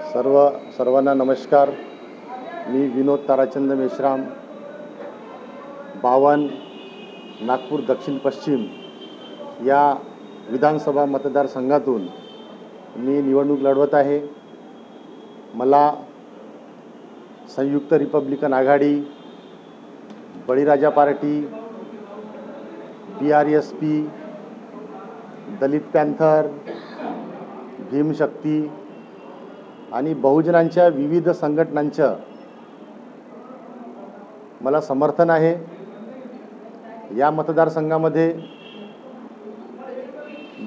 सर्वांना नमस्कार। मी विनोद ताराचंद मेश्राम, 52 नागपूर दक्षिण पश्चिम या विधानसभा मतदारसंघातून मी निवडणूक लढवत आहे। मला संयुक्त रिपब्लिकन आघाडी, बळीराजा पार्टी, BRSP, दलित पॅन्थर, भीमशक्ती आणि बहुजनांच्या विविध संघटनांचं मला समर्थन आहे। या मतदारसंघामध्ये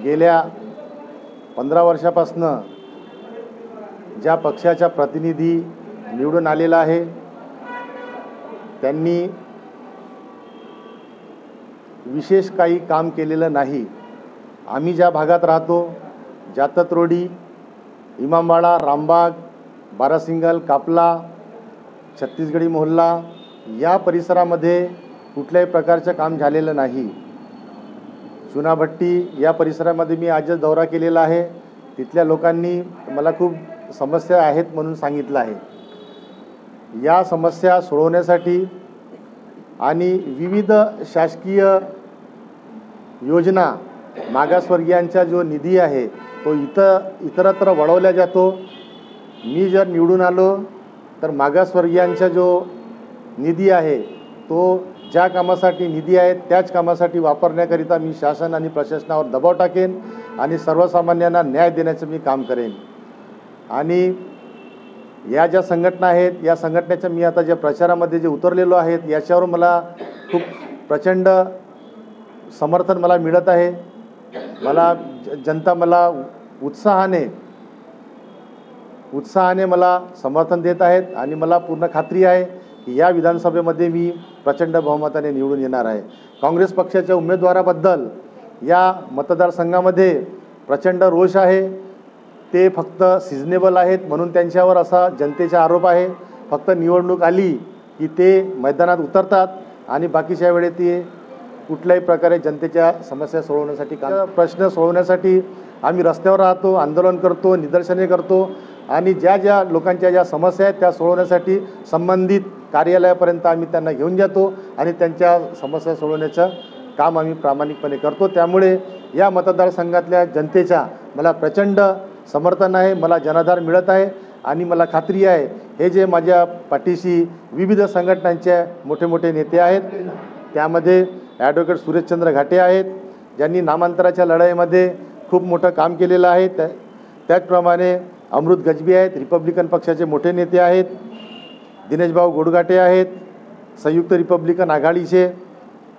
गेल्या 15 वर्षापासून ज्या पक्षाचा प्रतिनिधी निवडून आलेला आहे त्यांनी विशेष काही काम केलेलं नाही। आम्ही ज्या भागात राहतो, जातत रोडी, इमामबाड़ा, रामबाग, बारासिंगल, कापला, छत्तीसगढ़ी मोहल्ला या परिसरामध्ये कुठल्याही प्रकारचं काम झालेलं नाही। चुनाभट्टी या परिसरामध्ये मी आजच दौरा केलेला आहे। तिथल्या लोकांनी मला खूप समस्या आहेत म्हणून सांगितलं आहे। या समस्या सोडवण्यासाठी आणि विविध शासकीय योजना, मागासवर्गीयांचा जो निधी आहे तो इतरत्र वळवला जातो। मी जर निवडून आलो तर मागासवर्गीयांचा जो निधी आहे तो ज्या कामासाठी निधी आहे त्याच कामासाठी वापरण्याकरिता मी शासन आणि प्रशासनावर दबाव टाकेन आणि सर्वसामान्यांना न्याय देण्याचं मी काम करेन। आणि या ज्या संघटना आहेत या संघटनेच्या मी आता ज्या प्रचारामध्ये जे उतरलेलो आहेत याच्यावर मला खूप प्रचंड समर्थन मला मिळत आहे। मला जनता मला उत्साहाने मला समर्थन देत आहेत आणि मला पूर्ण खात्री आहे की या विधानसभेमध्ये मी प्रचंड बहुमताने निवडून येणार आहे। काँग्रेस पक्षाच्या उमेदवाराबद्दल या मतदारसंघामध्ये प्रचंड रोष आहे। ते फक्त सिजनेबल आहेत म्हणून त्यांच्यावर असा जनतेचा आरोप आहे। फक्त निवडणूक आली की ते मैदानात उतरतात आणि बाकीच्या वेळेत ते कुठल्याही प्रकारे जनतेच्या समस्या सोडवण्यासाठी प्रश्न सोडवण्यासाठी आम्ही रस्त्यावर राहतो, आंदोलन करतो, निदर्शने करतो आणि ज्या लोकांच्या ज्या समस्या आहेत त्या सोडवण्यासाठी संबंधित कार्यालयापर्यंत आम्ही त्यांना घेऊन जातो आणि त्यांच्या समस्या सोडवण्याचं काम आम्ही प्रामाणिकपणे करतो। त्यामुळे या मतदारसंघातल्या जनतेचा मला प्रचंड समर्थन आहे, मला जनाधार मिळत आहे आणि मला खात्री आहे हे जे माझ्या पाठीशी विविध संघटनांचे मोठे मोठे नेते आहेत त्यामध्ये ॲडव्होकेट सुरेशचंद्र घाटे आहेत, ज्यांनी नामांतराच्या लढाईमध्ये खूप मोठं काम केलेलं आहे। त्याचप्रमाणे अमृत गजबी आहेत, रिपब्लिकन पक्षाचे मोठे नेते आहेत, दिनेशभाऊ गोडघाटे आहेत, संयुक्त रिपब्लिकन आघाडीचे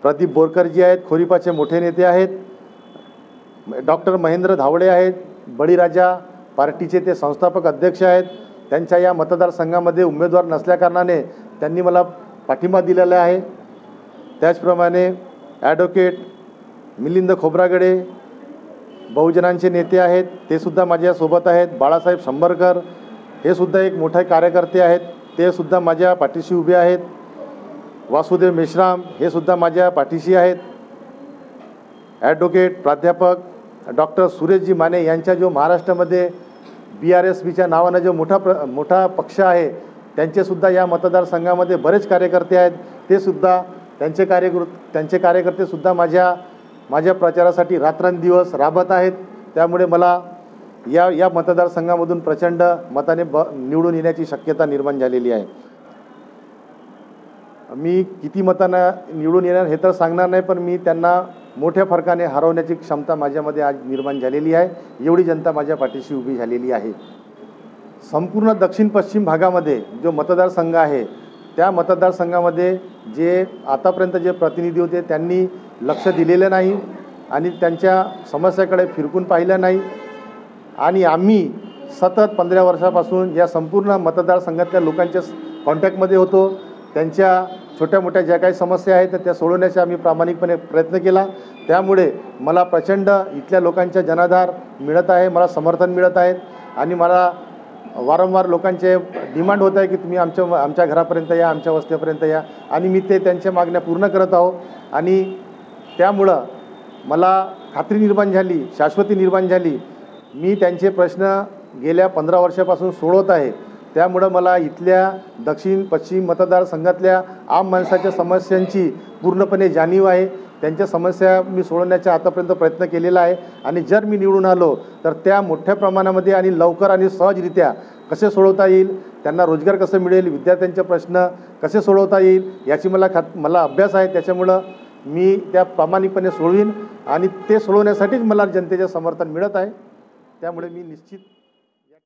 प्रदीप बोरकरजी आहेत, खोरीपाचे मोठे नेते आहेत, डॉक्टर महेंद्र धावडे आहेत, बळीराजा पार्टीचे ते संस्थापक अध्यक्ष आहेत। त्यांच्या या मतदारसंघामध्ये उमेदवार नसल्याकारणाने त्यांनी मला पाठिंबा दिलेला आहे। त्याचप्रमाणे ॲडव्होकेट मिलिंद खोब्रागडे बहुजनांचे नेते आहेत, ते सुद्धा माझ्यासोबत आहेत। बाळासाहेब शंभरकर हे सुद्धा एक मोठे कार्यकर्ते आहेत, ते सुद्धा माझ्या पाठीशी उभे आहेत। वासुदेव मेश्राम हे सुद्धा माझ्या पाठीशी आहेत। ॲडव्होकेट प्राध्यापक डॉक्टर सुरेशजी माने यांच्या जो महाराष्ट्रामध्ये BRSPच्या नावानं जो मोठा पक्ष आहे त्यांचेसुद्धा या मतदारसंघामध्ये बरेच कार्यकर्ते आहेत। ते सुद्धा त्यांचे कार्यकर्ते सुद्धा माझ्या प्रचारासाठी रात्रंदिवस राबत आहेत। त्यामुळे मला या मतदारसंघामधून प्रचंड मताने निवडून येण्याची शक्यता निर्माण झालेली आहे। मी किती मतांना निवडून येणार हे तर सांगणार नाही, पण मी त्यांना मोठ्या फरकाने हरवण्याची क्षमता माझ्यामध्ये आज निर्माण झालेली आहे। एवढी जनता माझ्या पाठीशी उभी झालेली आहे। संपूर्ण दक्षिण पश्चिम भागामध्ये जो मतदारसंघ आहे त्या मतदारसंघामध्ये जे आतापर्यंत जे प्रतिनिधी होते त्यांनी लक्ष दिलेलं नाही आणि त्यांच्या समस्याकडे फिरकून पाहिलं नाही आणि आम्ही सतत 15 वर्षापासून या संपूर्ण मतदारसंघातल्या लोकांच्या कॉन्टॅक्टमध्ये होतो। त्यांच्या छोट्या मोठ्या ज्या काही समस्या आहेत त्या सोडवण्याचा आम्ही प्रामाणिकपणे प्रयत्न केला। त्यामुळे मला प्रचंड इथल्या लोकांचा जनाधार मिळत आहे, मला समर्थन मिळत आहेत आणि मला वारंवार लोकांचे डिमांड होत आहे की तुम्ही आमच्या घरापर्यंत या, आमच्या वस्तीपर्यंत या आणि मी त्यांच्या मागण्या पूर्ण करत आहो। आणि त्यामुळं मला खात्री निर्माण झाली, शाश्वती निर्माण झाली। मी त्यांचे प्रश्न गेल्या 15 वर्षापासून सोडवत आहे. त्यामुळं मला इथल्या दक्षिण पश्चिम मतदारसंघातल्या आम माणसाच्या समस्यांची पूर्णपणे जाणीव आहे. त्यांच्या समस्या मी सोडवण्याचा आतापर्यंत प्रयत्न केलेला आहे आणि जर मी निवडून आलो तर त्या मोठ्या प्रमाणामध्ये आणि लवकर आणि सहजरित्या कसे सोडवता येईल, त्यांना रोजगार कसं मिळेल, विद्यार्थ्यांचे प्रश्न कसे सोडवता येईल याची मला अभ्यास आहे. त्याच्यामुळं मी त्या प्रामाणिकपणे सोडवीन आणि ते सोडवण्यासाठीच मला जनतेचे समर्थन मिळत आहे. त्यामुळे मी निश्चित